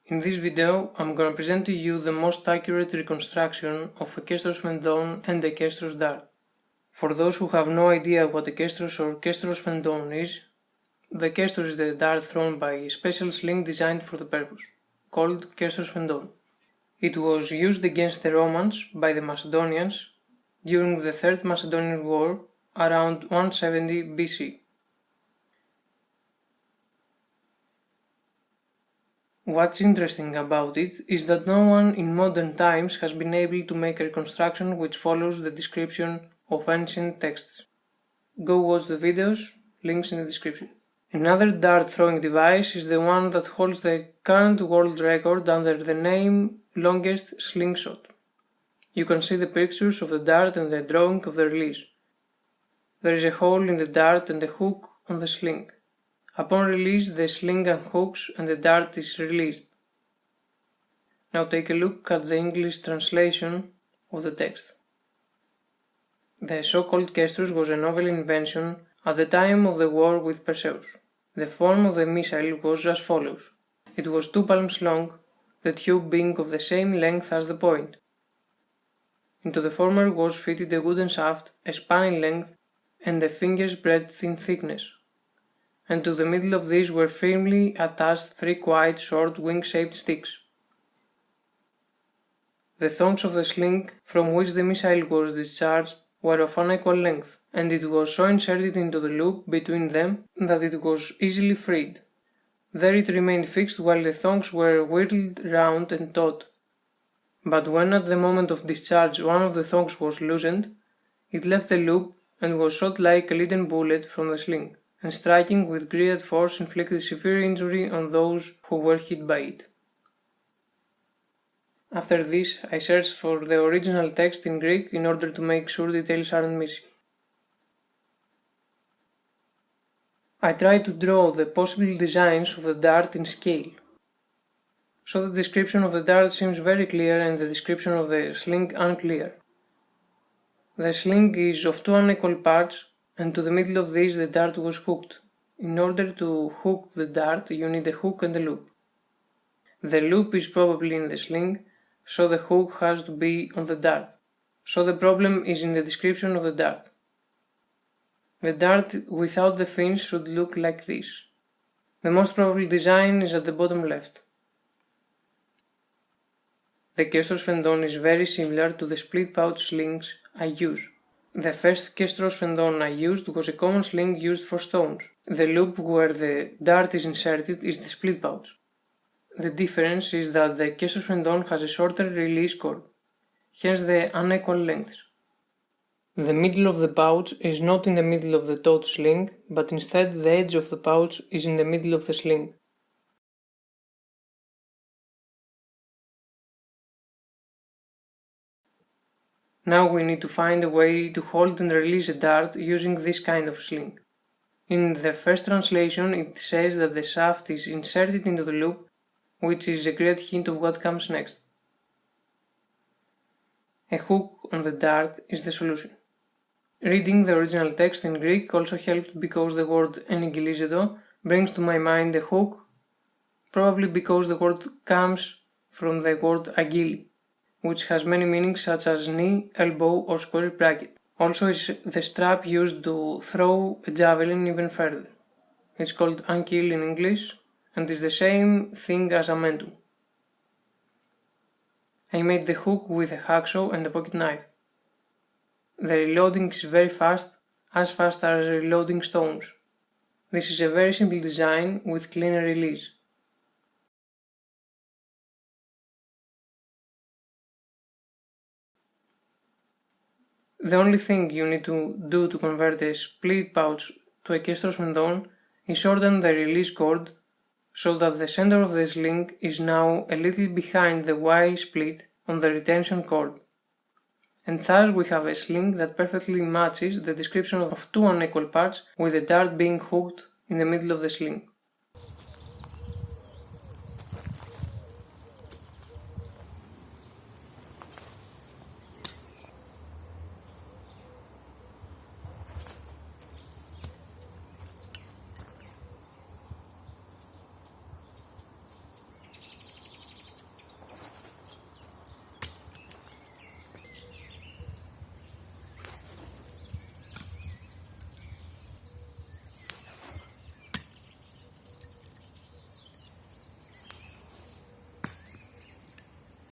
In this video, I'm gonna present to you the most accurate reconstruction of a Kestrosphendone and a Kestros dart. For those who have no idea what a Kestros or Kestrosphendone is, the Kestros is the dart thrown by a special sling designed for the purpose, called Kestrosphendone. It was used against the Romans by the Macedonians during the Third Macedonian War around 170 BC. What's interesting about it is that no one in modern times has been able to make a reconstruction which follows the description of ancient texts. Go watch the videos, links in the description. Another dart throwing device is the one that holds the current world record under the name longest slingshot. You can see the pictures of the dart and the drawing of the release. There is a hole in the dart and a hook on the sling. Upon release, the sling unhooks and the dart is released. Now take a look at the English translation of the text. The so-called Kestros was a novel invention at the time of the war with Perseus. The form of the missile was as follows. It was 2 palms long, the tube being of the same length as the point. Into the former was fitted a wooden shaft, a span in length, and a finger's breadth in thickness. And to the middle of these were firmly attached 3 quite short wing-shaped sticks. The thongs of the sling from which the missile was discharged were of unequal length, and it was so inserted into the loop between them that it was easily freed. There it remained fixed while the thongs were whirled round and taut. But when at the moment of discharge one of the thongs was loosened, it left the loop and was shot like a leaden bullet from the sling, and striking with great force inflicted severe injury on those who were hit by it. After this, I searched for the original text in Greek in order to make sure details aren't missing. I tried to draw the possible designs of the dart in scale. So the description of the dart seems very clear and the description of the sling unclear. The sling is of 2 unequal parts, and to the middle of this the dart was hooked. In order to hook the dart, you need a hook and a loop. The loop is probably in the sling, so the hook has to be on the dart. So the problem is in the description of the dart. The dart without the fins should look like this. The most probable design is at the bottom left. The Kestrosphendone is very similar to the split pouch slings I use. The first Kestrosphendone I used was a common sling used for stones. The loop where the dart is inserted is the split pouch. The difference is that the Kestrosphendone has a shorter release cord, hence the unequal lengths. The middle of the pouch is not in the middle of the taut sling, but instead the edge of the pouch is in the middle of the sling. Now we need to find a way to hold and release a dart using this kind of sling. In the first translation it says that the shaft is inserted into the loop, which is a great hint of what comes next. A hook on the dart is the solution. Reading the original text in Greek also helped because the word enigilizedo brings to my mind a hook, probably because the word comes from the word agili, which has many meanings such as knee, elbow or square bracket. Also is the strap used to throw a javelin even further. It's called ankil in English and is the same thing as amentum. I made the hook with a hacksaw and a pocket knife. The reloading is very fast as reloading stones. This is a very simple design with cleaner release. The only thing you need to do to convert a split pouch to a Kestrosphendone is shorten the release cord so that the center of the sling is now a little behind the Y split on the retention cord. And thus we have a sling that perfectly matches the description of 2 unequal parts with the dart being hooked in the middle of the sling.